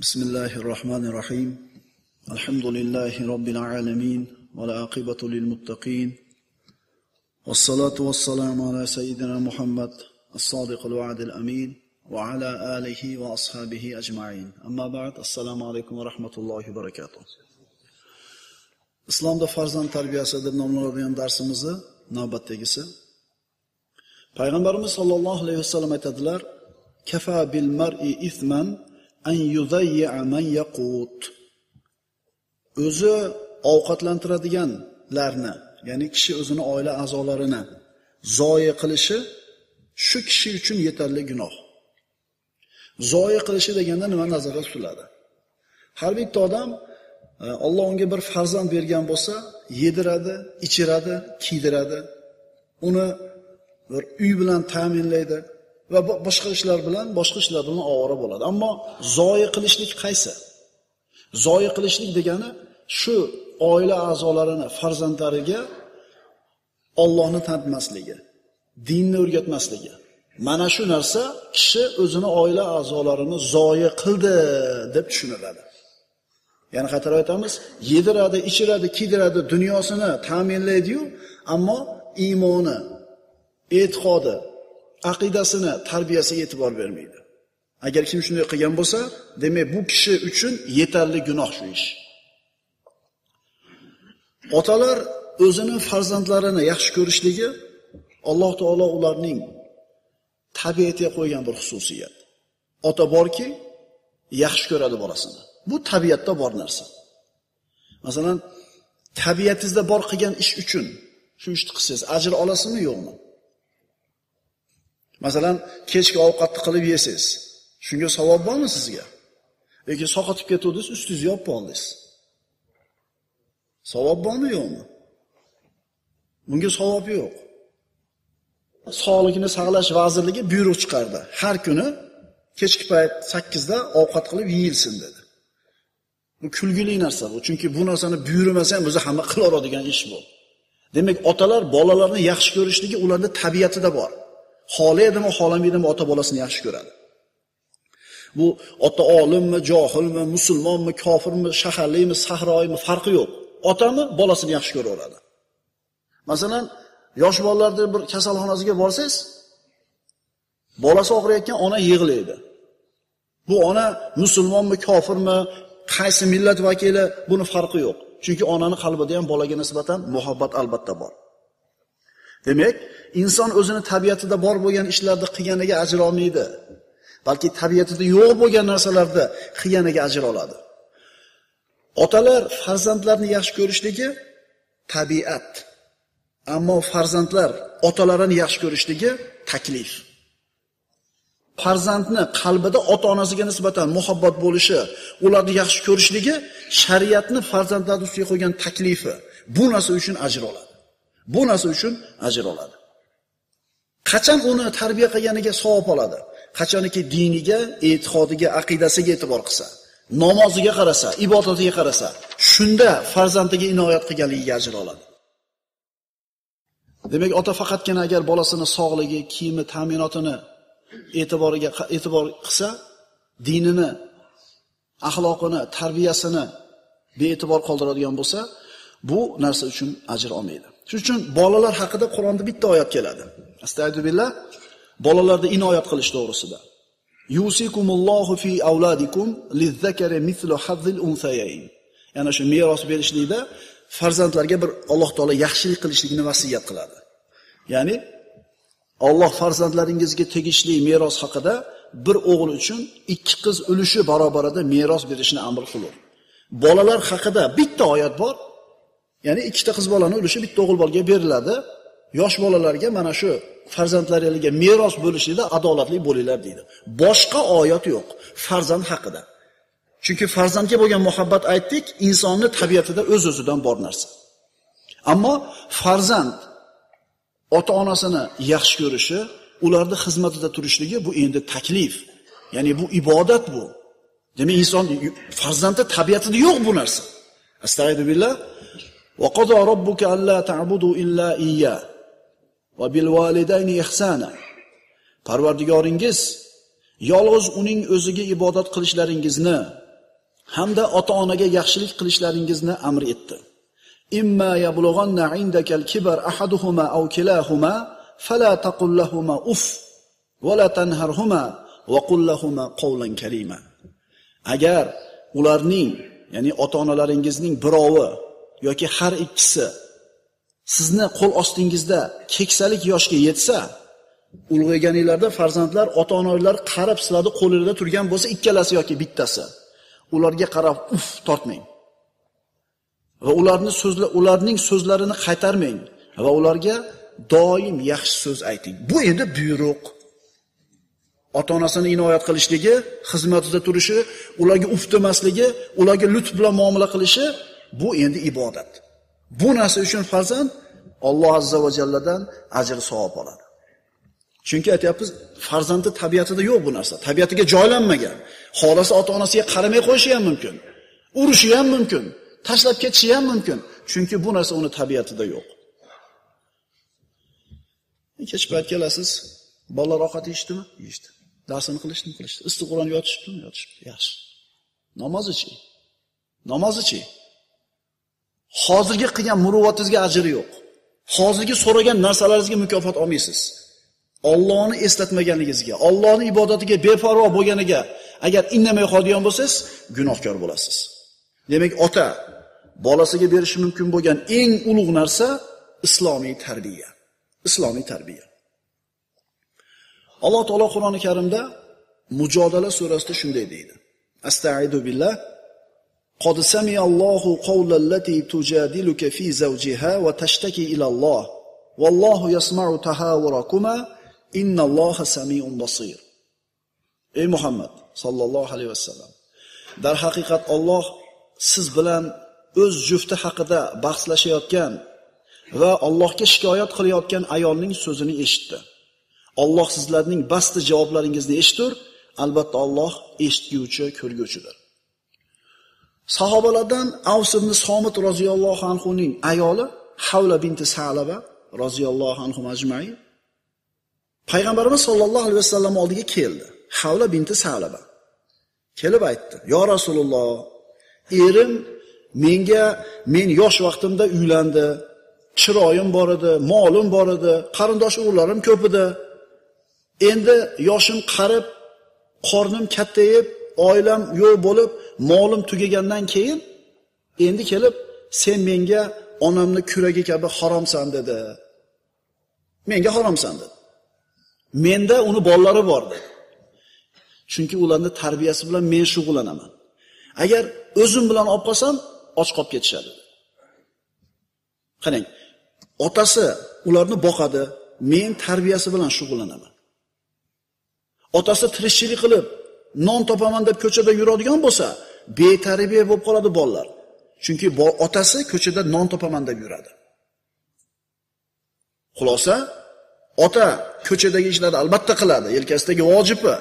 Bismillahirrahmanirrahim. Alhamdulillahi Rabbil alamin. Wal aqibatu lil muttaqin. Wassalatu wassalamu ala sayyidina Muhammad as-sadiqil wa'dil amin wa ala alihi wa ashabihi ajma'in. Amma ba'd. Assalomu alaykum va rahmatullohi va barakatuh. Islomda farzand tarbiyasi deb nomlanadigan darsimizni navbatdagisi. Payg'ambarimiz sollallohu alayhi vasallam aytadilar: "Kafa bil mar'i ithman an yudayya man yaqut." O'zi ovqatlantiradiganlarni, ya'ni kishi o'zini oila a'zolarini zoya qilishi shu kishi uchun yetarli gunoh. Zoya qilishi deganda nima nazarda tutiladi? Har bitta odam Alloh unga bir farzand bergan bo'lsa, yediradi, ichiradi, kiydiradi, uni bir uy bilan ta'minlaydi va boshqa ishlar bilan ovora bo'ladi. Ammo zoya qilishlik qaysi? Zoya qilishlik degani shu oila a'zolarini, farzandlariga Allohni tanitmasligi, dinni o'rgatmasligi. Mana shu narsa kishi o'zini oila a'zolarini zoya qildi deb tushuniladi. Ya'ni qaytarib aytamiz, yediradi, ichiradi, kiydiradi, dunyosini ta'minlaydi-yu, ammo iymoni, e'tiqodi, aqidasini, tarbiyasiga e'tibor bermaydi. Agar kim shunday qilgan bo'lsa, demak bu kishi uchun yetarli gunoh shu ish. Otalar o'zining farzandlarini yaxshi ko'rishligi Alloh taolo ularning tabiatiga qo'ygan bir xususiyat. Ota borki, yaxshi ko'radi bolasini. Bu tabiatda bor narsa. Masalan, tabiatingizda bor qilgan ish uchun shu ishni qilsangiz, ajr olasizmi, yo'qmi? Masalan, kechki ovqatni qilib yesiz. Shunga savob bormi sizga? Yoki saqotib ketdingiz, ustingizni yopib oldingiz. Savob bormi, yo'qmi? Bunga savob yo'q. Sog'liqni saqlash vazirligi buyruq chiqardi. Har kuni kechki payt 8 da ovqat qilib yeyilsin dedi. Bu kulgili narsa bu. Chunki bu narsani buyurmasa ham o'zi hamma qilaveradigan ish bu. Demak, otalar bolalarni yaxshi ko'rishligi ularning tabiatida bor. Xohlaydimi, xohlamaydimi ota bolasini yaxshi ko'radi. Bu ota olimmi, johilmi, musulmonmi, kofirmi, shaharlimi, sahroymi farqi yo'q. Otami bolasini yaxshi ko'raveradi. Masalan, yosh bolalarning bir kasalxonasiga borsangiz, bolasi og'riyotgan ona yig'laydi. Bu ona musulmonmi, kofirmi, qaysi millat vakili, buni farqi yo'q. Chunki onaning qalbida ham bolaga nisbatan muhabbat albatta bor. Demak, inson o'zini tabiatida bor bo'lgan ishlarni qilganiga ajr olmaydi. Balki tabiatida yo'q bo'lgan narsalarda qilganiga ajr oladi. Otalar farzandlarni yaxshi ko'rishligi tabiat. Ammo farzandlar otalarini yaxshi ko'rishligi taklif. Farzandni qalbida ota-onasiga nisbatan muhabbat bo'lishi, ularni yaxshi ko'rishligi shariatni farzandlar ustiga qo'ygan taklifi. Bu narsa uchun ajr oladi. Bu narsa uchun ajr oladi. Qachon uni tarbiya qilganiga savob oladi? Qachonki diniga, e'tiqodiga, aqidasiga e'tibor qilsa, namoziga qarasa, ibodatiga qarasa, shunda farzandiga inoyat qilganligiga ajr oladi. Demak, ota faqatgina agar bolasini sog'ligi, kiyimi, ta'minotini e'tibor qilsa, dinini, axloqini, tarbiyasini bee'tibor qoldiradigan bo'lsa, bu narsa uchun ajr olmaydi. Shuning uchun bolalar haqida Qur'onda bitta oyat keladi. Astagfirullah, bolalarda inoyat qilish to'g'risida. Yusikumullohu fi auladikum lizzakari mislu hazzil unsayayn. Ya'ni shu meros berishlikda farzandlarga bir Alloh taolo yaxshilik qilishlikni vasiyat qiladi. Ya'ni Alloh farzandlaringizga tegishli meros haqida bir o'g'il uchun 2 qiz ulushi barobarida meros berishni amr qilur. Bolalar haqida bitta oyat bor. Ya'ni 2 ta qiz bolani ulushi bitta o'g'il bolaga beriladi. Yosh bolalarga mana shu farzandlaringizga meros bo'lishida adolatli bo'linglar deydi. Boshqa oyat yo'q farzand haqida. Chunki farzandga bo'lgan muhabbat aytdik, insonning tabiatida o'z-o'zidan bor narsa. Ammo farzand ota-onasini yaxshi ko'rishi, ularning xizmatida turishligi bu endi taklif. Ya'ni bu ibodat bu. Demak, inson farzandning tabiatida yo'q bu narsa. Astagfirullah. Va qada robbuka alla ta'budu illa iyya va bil validayni ihsana. Parvardigoringiz yolg'iz uning o'ziga ibodat qilishlaringizni hamda ota-onaga yaxshilik qilishlaringizni amr etdi. Imma yablughanna 'indakal kibar ahaduhuma aw kilahuma fala taqul lahumā uff wa la tanharhuma wa qul lahumā qawlan karīma. Agar ularning, ya'ni ota-onalaringizning birovi yoki har ikkisi sizni qo'l ostingizda keksalik yoshga yetsa, ulg'ayganinglarda farzandlar ota-onalar qarab sizlarni qo'lingizda turgan bo'lsa, ikkalasi yoki bittasi, ularga qarab uf tortmang. Va ularning so'zlarini qaytarmang va ularga doim yaxshi so'z ayting. Bu endi buyruq. Ota-onasini inoyat qilishligi, xizmatida turishi, ularga uf demasligi, ularga lutf bilan muomala qilishi, bu endi ibodat. Bu narsa uchun farzand Alloh azza va jalladan ajr savob oladi. Chunki aytayapmiz, farzandning tabiatida yo'q bu narsa. Tabiatiga joylanmagan. Xolasi ota-onasiga qaramay qo'yishi ham mumkin. Urishi ham mumkin. Tashlab ketishi ham mumkin. Chunki bu narsa uni tabiatida yo'q. Kech payt kelasiz, bolalar ovqat yeyishdimi? Yeyishdi. Darsini qilishdimi? Qilishdi. Istiqo'ron yotishibdimi? Yotishibdi. Yaxshi. Namozichi. Hozirgi qilgan muruvvatingizga ajr yo'q. Hozirgi so'ragan narsalaringizga mukofot olmaysiz. Allohni eslatmaganligingizga, Allohning ibodatiga beparvo bo'lganiga agar indamay qoladigan bo'lsangiz, gunohkor bo'lasiz. Demak, ota bolasiga berishi mumkin bo'lgan eng ulug' narsa islomiy tarbiya. Islomiy tarbiya. Alloh taolo Qur'oni Karimda Mujodala surasida shunday deydi. Astaidu billah. Qad sami'a Allohu qawlallati tujadiluka fi zawjiha wa tashtaki ila Allah. Wallahu yasma'u tahawurakuma. Innalloha sami'un basir. Ey Muhammad sallallohu alayhi vasallam, dar haqiqat Alloh siz bilan o'z jufti haqida bahslashayotgan va Allohga shikoyat qilayotgan ayolning so'zini eshitdi. Alloh sizlarning basti javoblaringizni eshitdi. Albatta Alloh eshitguvchi, ko'rguvchidir. Sahobalardan Avs ibn Somit roziyallohu anhu ning ayoli Havla binti Salaba roziyallohu anhu majma'in Payg'ambarimiz sollallohu alayhi vasallam oldiga keldi. Havla binti Salaba kelib aytdi: "Ya Rasululloh, erim men yosh vaqtimda uylandi, chiroyim bor edi, molim bor edi, qarindosh urug'larim ko'p edi. Endi yoshim qarib, qornim kattayib, oilam yo'q bo'lib, molim tugagandan keyin endi kelib sen menga onamni kuragi kabi haromsan dedi. Menga haromsan dedi. Menda uni bolalari bor dedi. Chunki ularning tarbiyasi bilan men shug'ullanaman. Agar o'zim bilan olib qolsam, och qolib ketishadi." Qarang, otasi ularni boqadi, men tarbiyasi bilan shug'ullanaman. Otasi tirikchilik qilib, non topaman deb ko'chada yuradigan bo'lsa, betarbiya bo'lib qoladi bolalar. Chunki otasi ko'chada non topaman deb yuradi. Xulosa, ota ko'chadagi ishlarni albatta qiladi, yelkasidagi vojibi.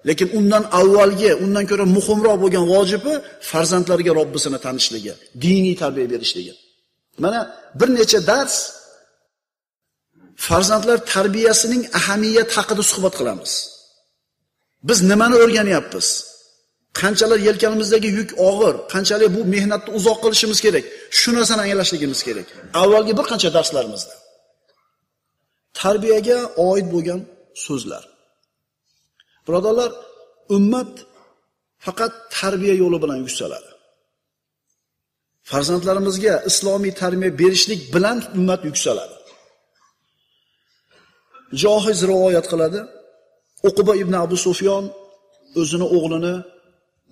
Lekin undan avvalgi, undan ko'ra muhimroq bo'lgan vojibi farzandlariga Robbisini tanishligi, diniy tarbiya berishligi. Mana bir necha dars farzandlar tarbiyasining ahamiyati haqida suhbat qilamiz. Biz nimani o'rganyapmiz? Qanchalar yelkanimizdagi yuk og'ir, qanchalik bu mehnatni uzoq qilishimiz kerak. Shu narsani anglashligimiz kerak. Avvalgi bir qancha darslarimizda tarbiyaga oid bo'lgan so'zlar. Birodarlar, ummat faqat tarbiya yo'li bilan yuksaladi. Farzandlarimizga islomiy tarbiya berishlik bilan ummat yuksaladi. Johiz rivoyat qiladi. Uquba ibn Abu Sufyon o'zini o'g'lini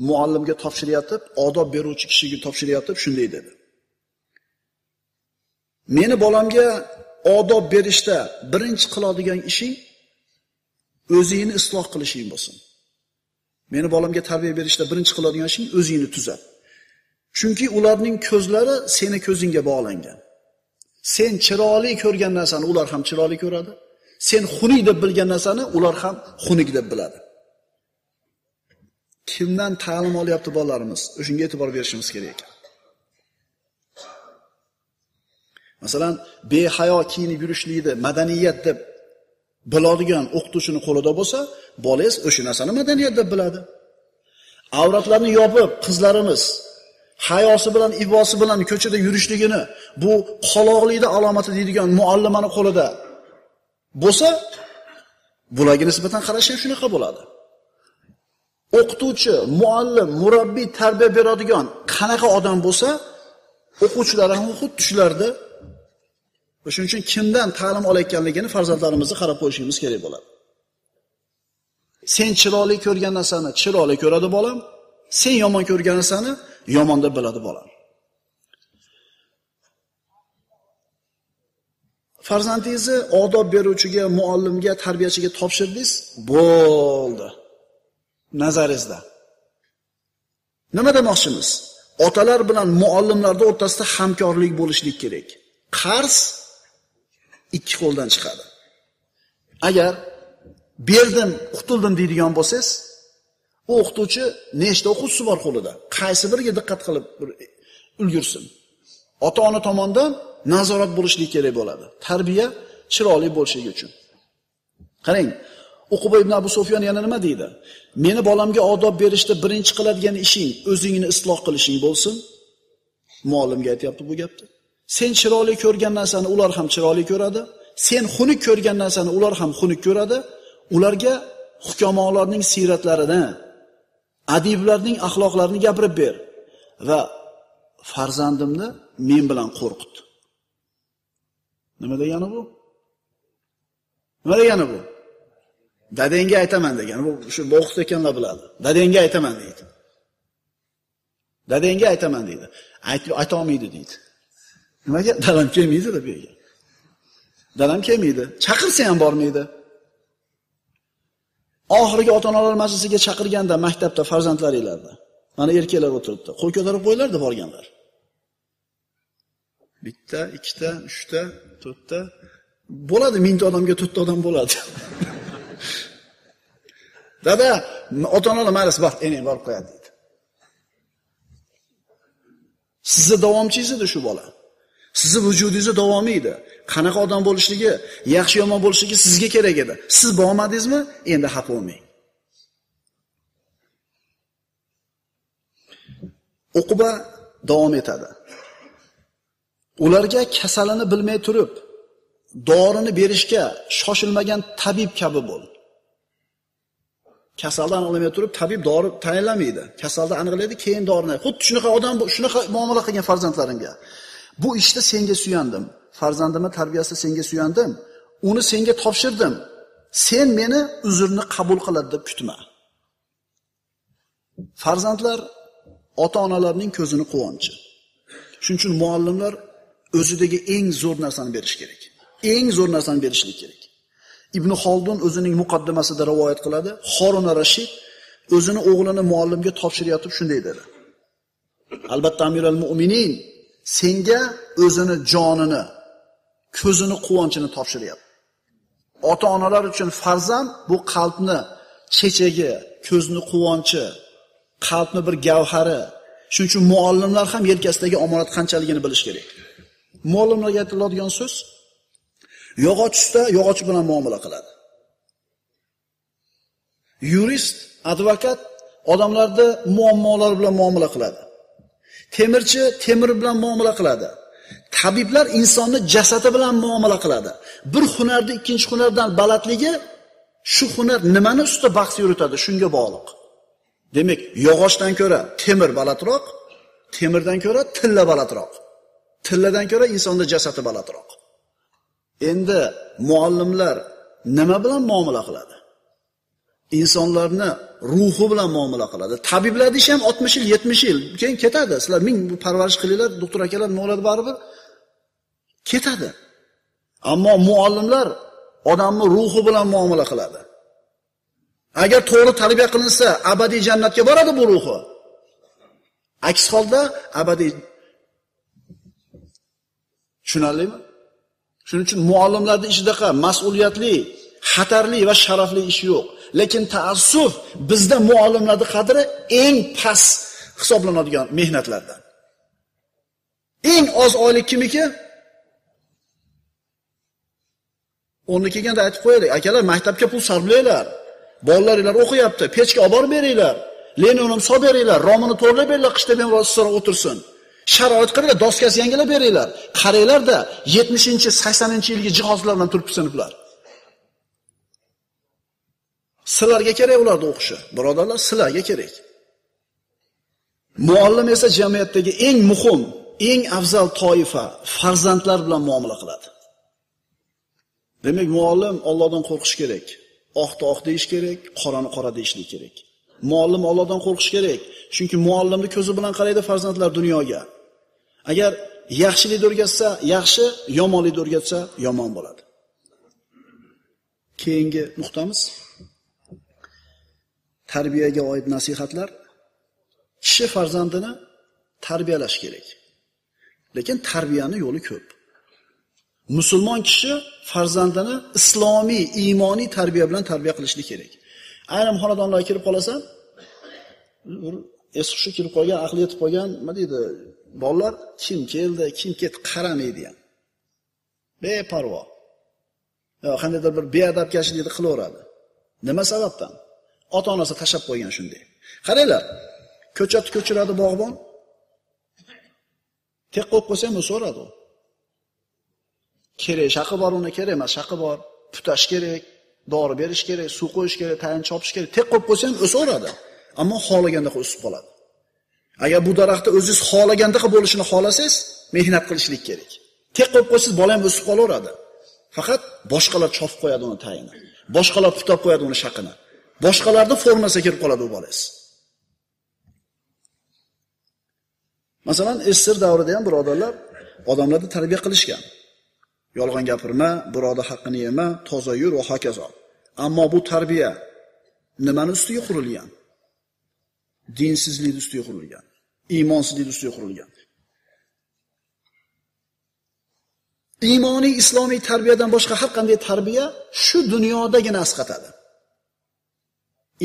muallimga topshiryapti, odob beruvchi kishiga topshiryapti, shunday dedi: "Meni bolamga odob berishda birinchi qiladigan ishing o'zingni isloh qilishing bo'lsin. Meni bolamga tarbiya berishda birinchi qiladigan ishing o'zingni tuzat. Chunki ularning ko'zlari seni ko'zingga bog'langan. Sen chiroyli ko'rgan narsani ular ham chiroyli ko'radi. Sen xunuk deb bilgan narsani ular ham xunuk deb biladi." Kimdan ta'lim olyapti bolalarimiz? O'shunga e'tibor berishimiz kerak ekan. Masalan, behayo kiyinib yurishlikni madaniyat deb biladigan o'qituvchining qo'lida bo'lsa, bolangiz o'sha narsani madaniyat deb biladi. avratlarni yopib qizlarimiz hayosi bilan, ibosi bilan ko'chada yurishligini, bu qoloqlikning alomati deydigan muallimani qo'lida bo'lsa, bularga nisbatan qarash ham shunaqa bo'ladi. O'qituvchi, muallim, murabbiy, tarbiya beradigan qanaqa odam bo'lsa, o'quvchilar ham xuddi shularda. Shuning uchun kimdan ta'lim olayotganligini farzandlarimizni qarab qo'yishimiz kerak bo'ladi. Sen chiroyli ko'rgan narsani chiroyli ko'radi bolam, sen yomon ko'rgan narsani yomon deb biladi bolam. Farzandingizni odob beruvchiga, muallimga, tarbiyachiga topshirdingiz, bo'ldi. Nazaringizda. Nima demoqchimiz? Otalar bilan muallimlarning o'rtasida hamkorlik bo'lishlik kerak. Qarz ikki qo'ldan chiqadi. Agar berdim, qutuldim deydigan bo'lsangiz, u o'qituvchi nechta o'quvchisi bor qo'lida? Qaysi biriga diqqat qilib ulgursin. Ota-ona tomonidan nazorat bo'lishligi kerak bo'ladi. Tarbiya chiroyli bo'lishligi uchun. Qarang, Uquba ibn Abu Sufyon yana nima deydi? Meni bolamga odob berishda birinchi qiladigan ishing o'zingni isloh qilishing bo'lsin. Muallimga aytayapti bu gapni. Sen chiroyli ko'rgan narsani ular ham chiroyli ko'radi. Sen xunuk ko'rgan narsani ular ham xunuk ko'radi. Ularga hukamolarning siyratlaridan, adiblarning axloqlarini gapirib ber va farzandimni men bilan qo'rqit. Nima degani bu? Nima degani bu? Dadangga aytaman degan. Bu shu o'qitib ekanlar biladi. Dadangga aytaman deydi. Dadangga aytaman deydi. Ayta olmaydi deydi. Nimaga? Dadam kelmaydi deb bergan. Dadam kelmaydi. Chaqirsa ham bormaydi. Oxirgi ota-onalar majlisiga chaqirganda maktabda farzandlaringlarda, mana erkaklar o'tiribdi. Qo'l ko'tarib qo'ylardi borganlar. Bitta, ikkita, uchta, to'rtta bo'ladi, 1000 ta odamga 4 ta odam bo'ladi. Dada, ota-onalar majlis vaqt ening borib qo'yadi deydi. Sizni davomchingiz edi shu bola. Sizni vujudingizni davomi edi. Qanaqa odam bo'lishligi, yaxshi yomon bo'lishligi sizga kerak edi. Siz bormadingizmi? Endi xafa bo'lmang. Uquba davom etadi. Ularga kasalini bilmay turib, dorini berishga shoshilmagan tabib kabi bo'l. Kasaldan aniqlamay turib, tabib dori tayinlamaydi. Kasalni aniqlaydi, keyin dorini. Xuddi shunaqa odam, shunaqa muomala qilgan farzandlarimga. Bu ishda senga suyandim. Farzandimning tarbiyasida senga suyandim. Uni senga topshirdim. Sen meni uzrni qabul qiladi deb kutma. Farzandlar ota-onalarning ko'zini quvonchi. Shuning uchun muallimlar o'zidagi eng zo'r narsani berish kerak. Eng zo'r narsani berishlik kerak. Ibn Xoldun o'zining muqaddimasida rivoyat qiladi. Harun ar-Rashid o'zini o'g'lini muallimga topshiryotib shunday dedi. Albatta Amirul Mu'minin senga o'zini jonini, ko'zini, quvonchini topshiryapti. Ota-onalar uchun farzand bu qalbni chechagi, ko'zni quvonchi, qalbni bir gavhari. Shuning uchun muallimlar ham yelkasidagi omonat qanchaligini bilish kerak. Muallimlarga aytiladigan so'z yog'och usta yog'och bilan muomala qiladi. Yurist, advokat odamlarni muammolari bilan muomala qiladi. Temirchi temir bilan muomala qiladi. Tabiblar insonni jasadi bilan muomala qiladi. Bir hunarni ikkinchi hunardan balandligi shu hunar nimani ustida bahs yuritadi, shunga bog'liq. Demak, yog'ochdan ko'ra temir balandroq, temirdan ko'ra tilla balandroq. Tilladan ko'ra insonning jasadi balandroq. Endi muallimlar nima bilan muomala qiladi? insonlarni ruhi bilan muomala qiladi. Tabiblar ish ham 60 yil, 70 yil keyin ketadi. Sizlar ming parvarish qilinglar, doktor akalar nima bo'ladi baribir ketadi. Ammo muallimlar odamni ruhi bilan muomala qiladi. Agar to'g'ri tarbiya qilinsa, abadiy jannatga boradi bu ruhi. Aks holda abadiy tushunarlimi? Shuning uchun muallimlarning ishidaqa mas'uliyatli, xatarli va sharafli ish yo'q. Lekin taassuf bizda muallimlarning qadri eng past hisoblanadigan mehnatlardan. Eng oz oylik kimiki? O'rni kelganda aytib qo'yaylik, akalar maktabga pul sarflaylar. Bolalaringiz o'qiyapti, pechga olib borib beringlar. Leninni solib beringlar, romini to'g'rilab beringlar, qishda bemorlar o'tirsin. Sharoit qilinglar, doskasi yangilab beringlar. Qaranglar-da, 70-80-yilgi jihozlar bilan turibdi sinflar. Sizlarga kerak ularni o'qishi. Birodarlar, sizlarga kerak. Muallim esa jamiyatdagi eng muhim, eng afzal toifa farzandlar bilan muomala qiladi. Demak, muallim Allohdan qo'rqish kerak. Oqni oq deyish kerak, qorani qora deyishlik kerak. Muallim Allohdan qo'rqish kerak, chunki muallimni ko'zi bilan qaraydi farzandlar dunyoga. Agar yaxshilikni o'rgatsa, yaxshi, yomonlikni o'rgatsa, yomon bo'ladi. Keyingi nuqtamiz tarbiyaga oid nasihatlar. Kishi farzandini tarbiyalash kerak. Lekin tarbiyani yo'li ko'p. Musulmon kishi farzandini islomiy, iymoniy tarbiya bilan tarbiya qilishi kerak. Ayrim xonadonlarga kirib qolasan, eski kirib qolgan, aqli yetib qolgan, nima deydi, bolalar kim keldi, kim ketdi qaramaydi ham. Beparvo. Yo, qandaydir bir beadabgarchilikni qilaveradi. Nima sababdan? Ota-onasi tashab qo'ygan shunday. Qaranglar, ko'chatni ko'chiradi bog'bon. Tek qo'yib qo'ysa ham so'radi u. Kerak, shaqi bor uni, kerak emas, shaqi bor. Putash kerak, dori berish kerak, suv qo'yish kerak, tayin chopish kerak. Tek qo'yib qo'ysa ham o'saveradi. Ammo xohlaganda o'sib qoladi. Agar bu daraxtda o'zingiz xohlaganda bo'lishini xohlasangiz, mehnat qilishlik kerak. Tek qo'yib qo'ysangiz bola ham o'sib qolaveradi. Faqat boshqalar chopib qo'yadi uni tayini. Boshqalar putab qo'yadi uni shaqini. Boshqalarning formasiga kirib qoladi u bolangiz. Masalan, Esir davrida ham birodarlar odamlarni tarbiya qilishgan. Yolg'on gapirma, birodar haqqini yema, toza yur va hokazo. Ammo bu tarbiya nimani ustiga qurilgan? Dinsizlik ustiga qurilgan. Iymonsizlik ustiga qurilgan. Iymoniy islomiy tarbiyadan boshqa har qanday tarbiya shu dunyodagina asqatadi.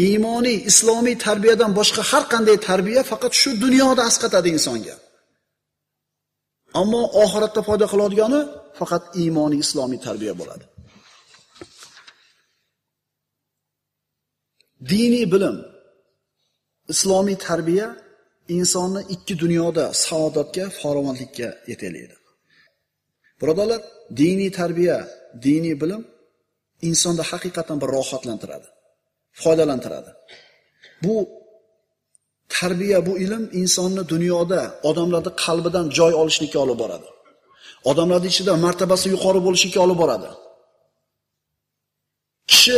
Iymoniy islomiy tarbiyadan boshqa har qanday tarbiya faqat shu dunyoda asqatadi insonga. Ammo oxiratda foyda qiladigani faqat iymoniy islomiy tarbiya bo'ladi. Diniy bilim, islomiy tarbiya insonni ikki dunyoda saodatga, farovonlikka yetaklaydi. Birodarlar, diniy tarbiya, diniy bilim insonda haqiqatan bir rohatlantiradi, foydalantiradi. Bu tarbiya, bu ilm insonni dunyoda odamlarning qalbidan joy olishlikka olib boradi. Odamlarning ichida martabasi yuqori bo'lishiga olib boradi. Kishi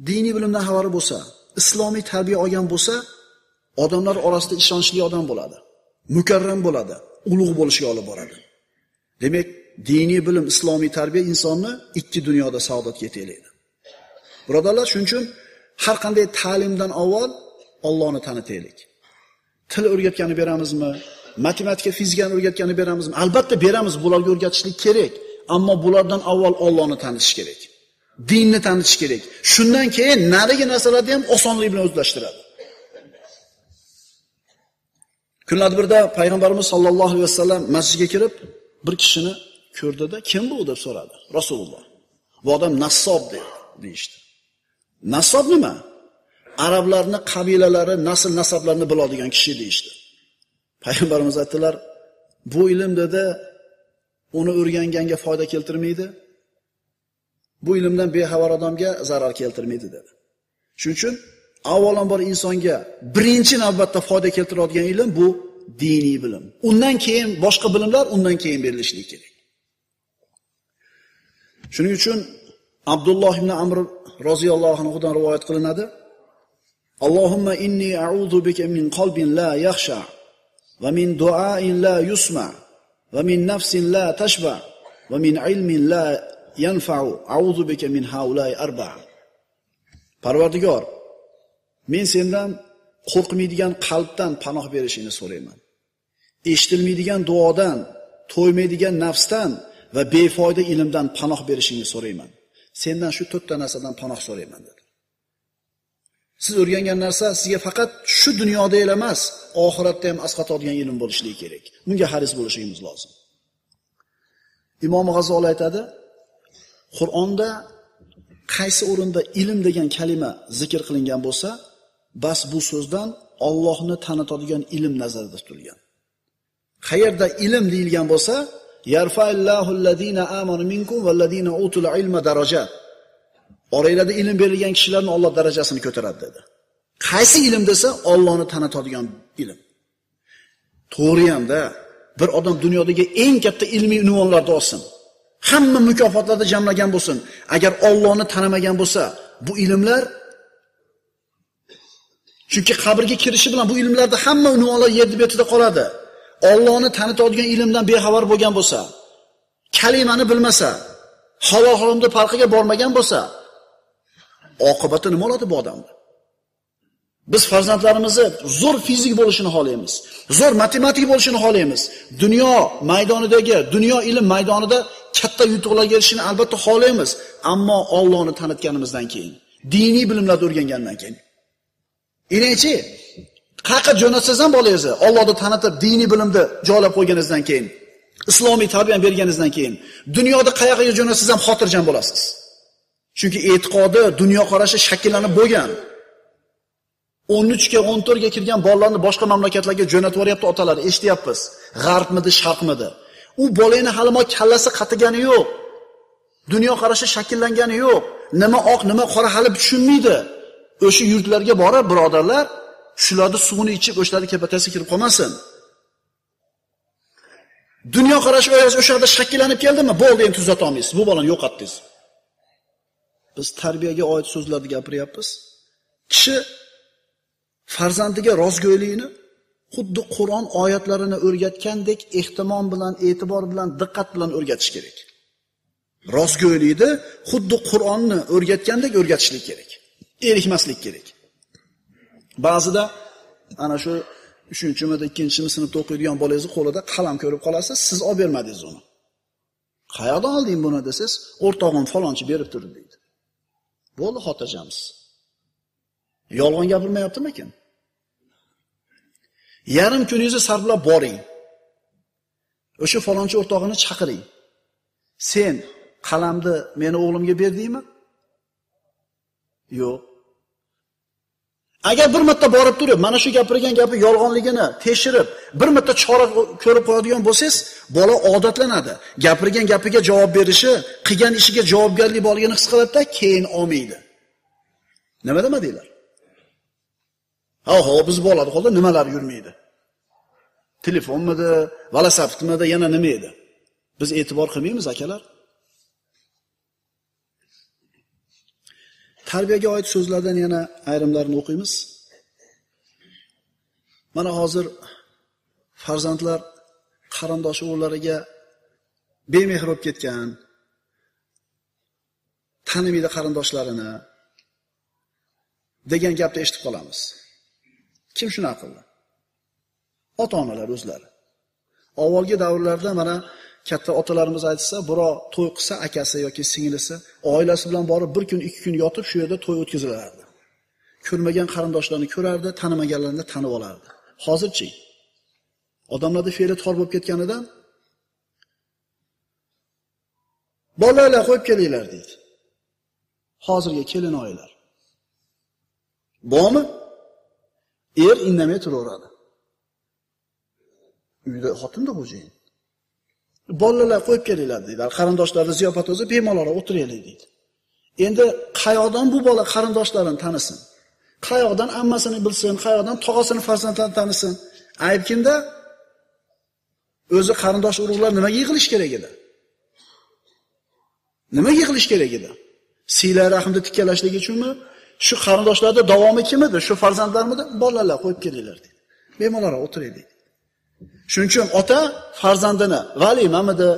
diniy bilimdan xabari bo'lsa, islomiy tarbiya olgan bo'lsa, odamlar orasida ishonchli odam bo'ladi, mukarram bo'ladi, ulug' bo'lishiga olib boradi. Demak, diniy bilim, islomiy tarbiya insonni ikki dunyoda saodatga yetaklaydi. Birodarlar, shuning uchun har qanday ta'limdan avval Allohni tanitaylik. Til o'rgatgani beramizmi? Matematika, fizikani o'rgatgani beramizmi? Albatta beramiz, bularga o'rgatishlik kerak, ammo bulardan avval Allohni tanitish kerak. Dinni tanitish kerak. Shundan keyin narigi narsalarni ham osonlik bilan o'zlashtiradi. Kunlardan birida payg'ambarimiz sollallohu alayhi vasallam masjidga kirib, bir kishini ko'rdida, "Kim bu?" deb so'radi Rasululloh. Bu odam nassob deyishdi. Nassob nima? Arablarning qabilalari, nasl nasablarini biladigan kishi deyishdi. Payg'ambarimiz aytdilar, "Bu ilm dedi, uni o'rganganga foyda keltirmaydi. Bu ilmdan bexabar odamga zarar keltirmaydi" dedi. Shuning uchun avvalambor insonga birinchi navbatda foyda keltiradigan ilm bu diniy bilim. Undan keyin boshqa bilimlar undan keyin berilishligi kerak. Shuning uchun Abdulloh ibn Amr roziyallohu anhudan rivoyat qilinadi. Allohumma inni a'udhu bika min qalbin la yakhsha va min du'ain la yusma va min nafsin la tashba va min ilmin la yanfa'u a'udhu bika min haula'i arba'a. Parvardigor, men sendan qo'rqmaydigan qalbdan panoh berishingni so'rayman. Eshitilmaydigan duodan, to'ymaydigan nafsdan va befoyda ilmdan panoh berishingni so'rayman. Sendan shu 4 ta narsadan panoh so'rayman dedi. Siz o'rgangan narsa sizga faqat shu dunyoda emas, oxiratda ham asqatadigan ilm bo'lishligi kerak. Bunga haris bo'lishimiz lozim. Imom G'azoli aytadi, Qur'onda qaysi o'rinda ilm degan kalima zikr qilingan bo'lsa, Bas bu so'zdan Allohni tanitadigan ilm nazarda tutilgan. Qayerda ilm deyilgan bo'lsa, yarfa'illahu allazina amanu minkum vallazina utul ilma darajat. Oranglarda ilm berilgan kishilarning Alloh darajasini ko'taradi dedi. Qaysi ilm desa, Allohni tanitadigan ilm. To'g'ri hamda bir odam dunyodagi eng katta ilmiy unvonlarni olsin. Hamma mukofotlarda jamlagan bo'lsin. Agar Allohni tanimagan bo'lsa, bu ilmlar chunki qabrga kirishi bilan bu ilmlarda hamma unvonlar yerda betida qoladi. Allohni tanitadigan ilmdan bexabar bo'lgan bo'lsa, kalimani bilmasa, halol haromda farqiga bormagan bo'lsa, oqibati nima bo'ladi bu odamda? Biz farzandlarimizni zo'r fizik bo'lishini xohlaymiz. Zo'r matematik bo'lishini xohlaymiz. Dunyo maydonidagi, dunyo ilm maydonida katta yutuqlarga erishishini albatta xohlaymiz, ammo Allohni tanitganimizdan keyin, diniy bilimlarni o'rgangandan keyin. Inechi qayerga jo'natsangiz ham bolangizni Allohni tanitib, diniy bilimni joylab qo'yganingizdan keyin, islomiy tarbiyani berganingizdan keyin, dunyoda qayerga jo'natsangiz ham xotirjam bo'lasiz. Chunki e'tiqodi, dunyo qarashi shakllanib bo'lgan. 13 ga 14 ga kirgan bolalarni boshqa mamlakatlarga jo'natib yuboryapti otalar, eshityapmiz. G'arbmidi, sharqmidi? U bolani hali mo kallasi qatigani yo'q. Dunyo qarashi shakllangani yo'q. Nima oq, nima qora hali tushunmaydi. O'sha yurtlarga borib, birodarlar, shularni suvini ichib, o'shlarni kapatasiga kirib qolmasin. Dunyo qarashi o'sha yerda shakllanib keldimi? Bo'ldi, endi tuzata olmaysiz. Bu bolani yo'qotdingiz. Biz tarbiyaga oid so'zlarni gapiryapmiz. Kishi farzandiga rozgo'ylikni xuddi Qur'on oyatlarini o'rgatgandek ehtimom bilan, e'tibor bilan, diqqat bilan o'rgatish kerak. Rozgo'ylikni xuddi Qur'onni o'rgatgandek o'rgatishlik kerak. Erikmaslik kerak. Ba'zida ana shu 3-chimida, 2-chimi sinfda o'qiydigan bolangizni qo'lida qalam ko'rib qolasiz, siz olib bermadingiz uni. Qayerdan olding buni desiz, o'rtog'im falonchi berib turdi deydi. Bo'ldi, xotirjamsiz. Yolg'on gapirmayaptimikin? Yarim kuningizni sarflab boring. O'sha falonchi o'rtog'ini chaqiring. Sen qalamni meni o'g'limga berdingmi? Yo'q. Agar bir marta borib turib, mana shu gapirgan gapi yolg'onligini tekshirib, bir marta chora ko'rib qo'yadigan bo'lsangiz, bola odatlanadi. Gapirgan gapiga javob berishi, qilgan ishiga javobgarlik borligini his qiladi-da, keyin olmaydi. Nima demadinglar? Ha, biz bo'ladi, qoldi nimalar yurmaydi? Telefonmidi, velosipedmidi, yana nima edi? Biz e'tibor qilmaymiz, akalar. Tarbiyaga oid so'zlardan yana ayrimlarini o'qiymiz. Mana hozir farzandlar qarindosh o'g'illariga bemehr bo'lib ketgan, tanimaydi qarindoshlarini degan gapni eshitib qolamiz. Kim shuna qildi? Ota-onalar o'zlari. Avvalgi davrlarda mana katta otalarimiz aytsa, birov to'y qilsa, akasi yoki singlisi oilasi bilan borib 1 kun, 2 kun yotib shu yerda to'y o'tkazilardi. Ko'rmagan qarindoshlarini ko'rardi, tanimaganlarini tanib olardi. Hozirchi odamlarda fe'li tor bo'lib ketganidan bolalar qo'yib kelinglar deydi. Hozirgi kelin oilalar. Bormi? Er indamay turaveradi. Uyda xotinda xo'jayin. Bolalar qo'yib kelinglar deydi. Qarindoshlarni ziyofat o'zi bemalol o'tiraylik deydi. Endi qayoqdan bu bola qarindoshlarini tanisin? Qayoqdan ammasini bilsin, qayoqdan tog'asini farzandlarini tanisin? Ayb kimda? O'zi qarindosh urug'lar nimaga yig'ilish kerak edi? Nimaga yig'ilish kerak edi? Siyla rahmni tikkalashlik uchunmi? Shu qarindoshlarda davomi kim edi? Shu farzandlarmidi? Bolalar qo'yib kelinglar deydi. Bemalol o'tiraylik. Shuning uchun ota farzandini valimamidi,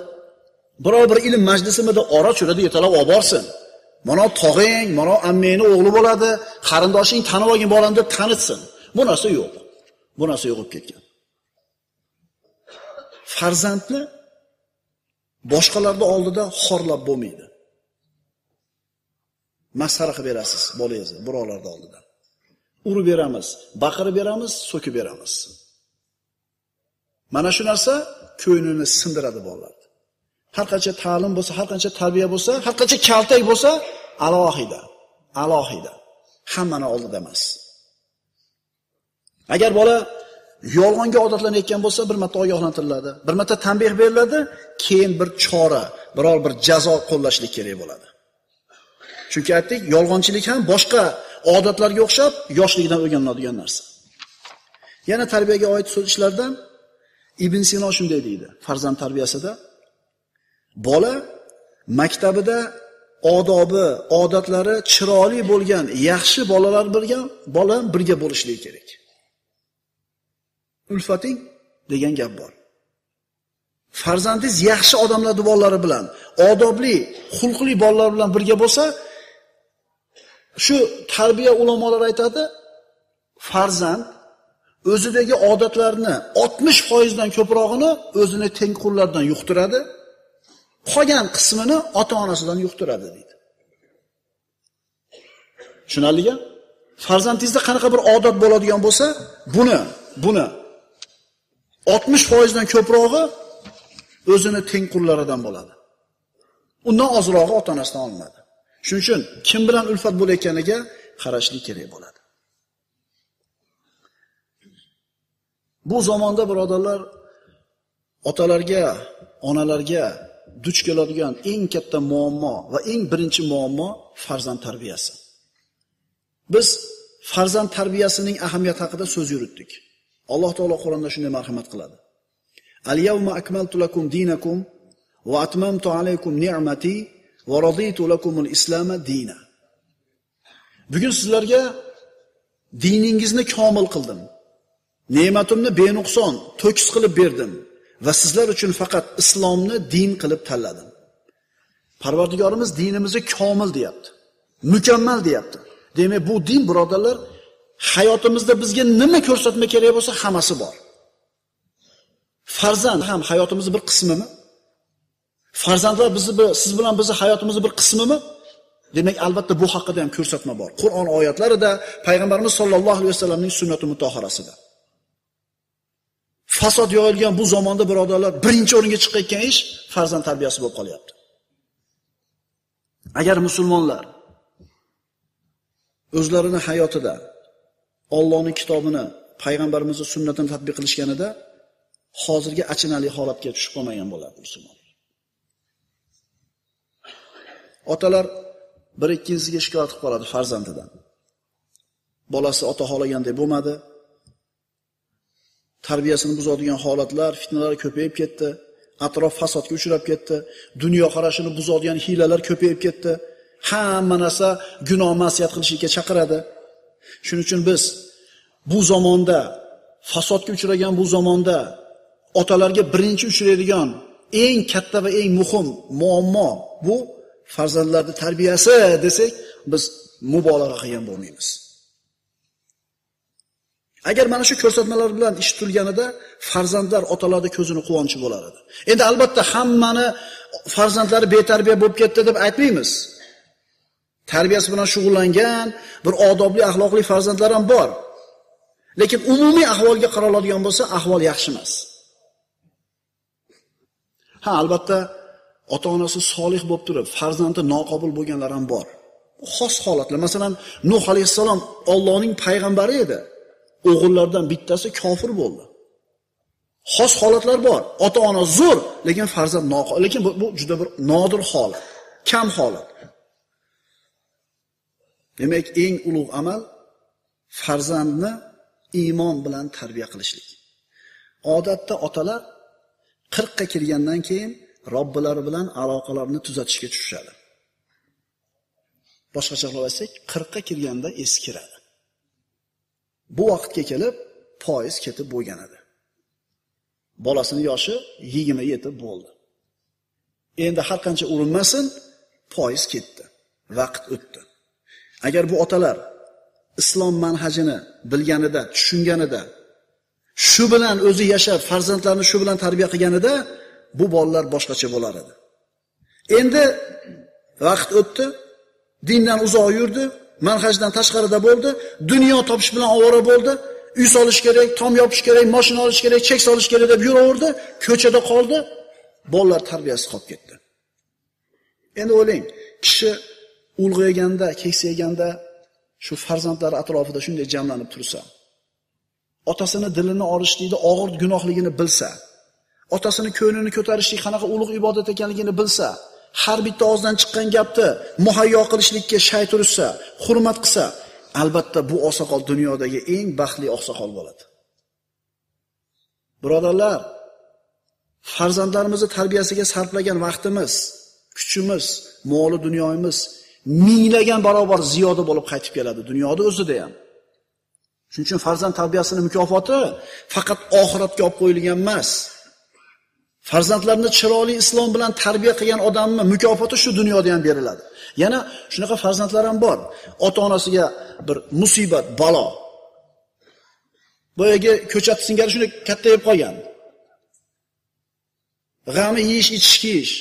biror bir ilm majlisimida ora-churada yetalab olib borsin. Mana tog'ing, mana ammangning o'g'li bo'ladi, qarindoshing tanib olgan bolam deb tanitsin. Bu narsa yo'q. Bu narsa yo'qib ketgan. Farzandni boshqalarning oldida xorlab bo'lmaydi. Masxara qilib berasiz bolangizni birovlarning oldida. Urib beramiz, baqirib beramiz, so'kib beramiz. Mana shu narsa ko'nglini sindiradi bolalarni. Har qancha ta'lim bo'lsa, har qancha tarbiya bo'lsa, har qancha kaltak bo'lsa, alohida. Hammani oldida emas. Agar bola yolg'onga odatlanayotgan bo'lsa, bir marta ogohlantiriladi, bir marta tanbeh beriladi, keyin bir chora, biror bir jazo qo'llashlik kerak bo'ladi. Chunki aytdik, yolg'onchilik ham boshqa odatlarga o'xshab yoshligidan o'rganiladigan narsa. Yana tarbiyaga oid so'zlardan Ibn Sino shunday deydi, farzand tarbiyasida bola maktabida odobi, odatlari chiroyli bo'lgan yaxshi bolalar bilan birga bo'lishligi kerak. Ulfating degan gap bor. Farzandingiz yaxshi odamlar bolalar bilan, odobli, xulqli bolalar bilan birga bo'lsa, shu tarbiya ulamolari aytadi, farzand o'zidagi odatlarni 60% dan ko'prog'ini o'zini tengqurlardan yuqtiradi, qolgan qismini ota-onasidan yuqtiradi deydi. Tushunarlimi? Farzandingizda qanaqa bir odat bo'ladigan bo'lsa, buni 60% dan ko'prog'i o'zini tengqurlaridan bo'ladi. Undan ozrog'i ota-onasidan olinadi. Shuning uchun kim bilan ulfat bo'layotganiga qarashlik kerak bo'ladi. Bu zamonda birodarlar, otalarga, onalarga duch keladigan eng katta muammo va eng birinchi muammo farzand tarbiyasi. Biz farzand tarbiyasining ahamiyati haqida so'z yuritdik. Alloh taolo Qur'onda shunday marhamat qiladi. Al-yawma akmaltu lakum dinakum va atmamtu alaykum ni'mati va raditu lakumul islama dina. Bugun sizlarga diningizni komil qildim. Ne'matimni benuqson, to'kis qilib berdim va sizlar uchun faqat islomni din qilib tanladim. Parvardigorimiz dinimizni komil deyapti. Mukammal deyapti. Demak, bu din birodarlar hayotimizda bizga nima ko'rsatma kerak bo'lsa, hammasi bor. Farzand ham hayotimizning bir qismimi? Farzandlar siz bilan bizni hayotimizning bir qismimi? Demak, albatta bu haqida ham ko'rsatma bor. Qur'on oyatlarida, payg'ambarimiz sollallohu alayhi vasallamning sunnati mutahharasida. Fasod yoyilgan bu zamonda birodarlar, birinchi o'ringa chiqayotgan ish farzand tarbiyasi bo'lib qolyapti. Agar musulmonlar o'zlarini hayotida Allohning kitobini, payg'ambarimizning sunnatini tatbiq qilishganida hozirgi achinarli holatga tushib qolmagan bo'lardi musulmonlar. Otalar bir ikkinchisiga shikoyat qilib qoladi farzandidan. Bolasi ota xohlaganday bo'lmadi. Tarbiyasini buzadigan holatlar, fitnalar ko'payib ketdi. Atrof fasodga uchrab ketdi. Dunyo qarashini buzadigan hiylalar ko'payib ketdi. Hamma narsa gunoh ma'siyat qilishga chaqiradi. Shuning uchun biz bu zamonda, fasodga uchragan bu zamonda otalarga birinchi uchraydigan eng katta va eng muhim muammo bu farzandlarning tarbiyasi desak, biz mubolag'a qilgan bo'lmaymiz. Agar mana shu ko'rsatmalar bilan ish tutilganida farzandlar otalarning ko'zini quvonchi bo'lar edi. Endi albatta hammani farzandlari betarbiya bo'lib ketdi deb aytmaymiz. Tarbiyasi bilan shug'ullangan, bir odobli, axloqli farzandlar ham bor. Lekin umumiy ahvolga qaraladigan bo'lsa, ahvol yaxshi emas. Albatta ota-onasi solih bo'lib turib, farzandi noqobil bo'lganlar ham bor. Xos holatlar. Masalan, Nuh alayhissalom Allohning payg'ambari edi. O'g'illardan bittasi kofir bo'ldi. Xos holatlar bor. Ota-ona zo'r, lekin farzand noqobil. Lekin bu juda bir nodir holat, kam holat. Demak, eng ulug' amal farzandni iymon bilan tarbiya qilishlik. Odatda otalar 40 ga kirgandan keyin Robbilari bilan aloqalarini tuzatishga tushishadi. Boshqacha qilib aytsak, 40 ga kirganda eskiradi. Bu vaqtga kelib foiz ketib bo'lgan edi. Bolasining yoshi 20 yetib bo'ldi. Endi har qancha urinmasin, foiz ketdi. Vaqt o'tdi. Agar bu otalar islom manhajini bilganida, tushunganida, shu bilan o'zi yashab, farzandlarini shu bilan tarbiya qilganida, bu bolalar boshqacha bo'lar edi. Endi vaqt o'tdi, dindan uzoq yurdi, manhajdan tashqarida bo'ldi, dunyo topish bilan ovora bo'ldi, uy solish kerak, tom yopish kerak, mashina olish kerak, chek solish kerak deb yuraverdi, ko'chada qoldi, bolalar tarbiyasi qolib ketdi. Endi o'ylang, kishi ulg'ayganda, keksayganda shu farzandlar atrofida shunday jamlanib tursa, otasini dilini olishlikda og'ir gunohligini bilsa, otasini ko'nglini ko'tarishlik qanaqa ulug' ibodat ekanligini bilsa, har bitta og'izdan chiqqan gapni muhayyo qilishlikka shay tursa, hurmat qilsa, albatta bu oqsoqol dunyodagi eng baxtli oqsoqol bo'ladi. Birodarlar, farzandlarimizni tarbiyasiga sarflagan vaqtimiz, kuchimiz, moli dunyomiz minglagan barobar ziyoda bo'lib qaytib keladi dunyoda o'zida ham. Shuning uchun farzand tarbiyasining mukofoti faqat oxiratga olib qo'yilgan emas. Farzandlarni chiroyli islom bilan tarbiya qilgan odamning mukofoti shu dunyoda ham beriladi. Yana shunaqa farzandlar ham bor. Ota-onasiga bir musibat, balo. Boyagi ko'chat singari shuni kattayib qolgan. G'ami yeyish, ichish,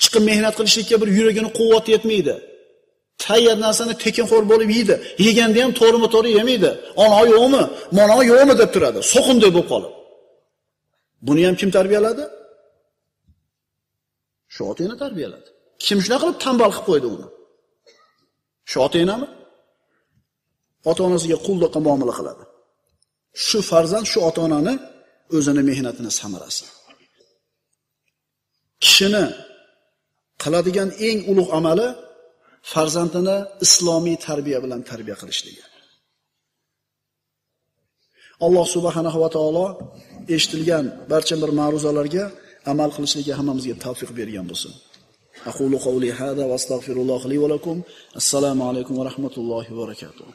chiqib mehnat qilishlikka bir yuragini quvvati yetmaydi. Tayyor narsani tekinxo'r bo'lib yeydi. Yeganda ham to'g'rimi-to'g'ri yemaydi. Ona yo'qmi, mana yo'qmi deb turadi. So'qinday bo'lib qolib. Buni ham kim tarbiyaladi? Shu ota-ona tarbiyaladi. Kim shunaqa qilib tambal qilib qo'ydi uni? Shu ota-onami? Ota-onasiga qulluqqa muomala qiladi. Shu farzand shu ota-onani o'zini mehnatining samarasi. Kishini qiladigan eng ulug' amali farzandini islomiy tarbiya bilan tarbiya qilishligi. Alloh subhanahu va taolo eshitilgan barcha bir ma'ruzalarga amal qilishlikka hammamizga tavfiq bergan bo'lsin. Aqulu qawli hada va astagfirulloh li va lakum. Assalomu alaykum va rahmatullohi va barakatuh.